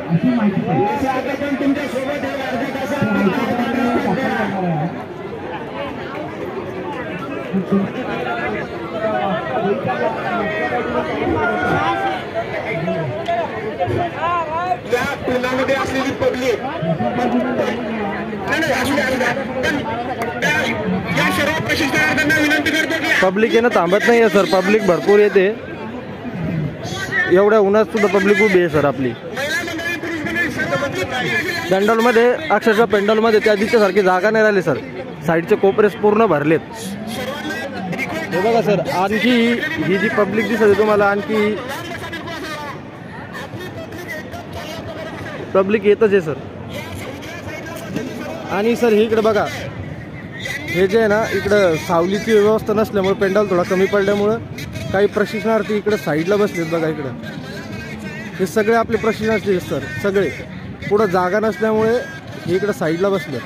तुमच्या सोबत या टोलामध्ये असलेली पब्लिक या सर्व प्रशिक्षणार्थ्यांना विनंती करतो की पब्लिक येणं थांबत नाही आहे सर, पब्लिक भरपूर येते. एवढ्या उन्हात सुद्धा पब्लिक उभी आहे सर आपली. पेंडॉलमध्ये अक्षरशः पेंडॉलमध्ये त्या दिवसासारखी जागा नाही राहिली सर. साईडचे कोपरेस पूर्ण भरलेत. हे बघा सर, आणखी ही जी पब्लिक दिसत आहे तुम्हाला, आणखी पब्लिक येतच आहे सर. आणि सर हे इकडे बघा, हे जे आहे ना, इकडं सावलीची व्यवस्था नसल्यामुळे पेंडॉल थोडा कमी पडल्यामुळं काही प्रशिक्षणार्थी इकडं साईडला बसलेत बघा. इकडं हे सगळे आपले प्रशिक्षणार्थी आहेत सर, सगळे. पुढं जागा नसल्यामुळे हे इकडं साईडला बसले.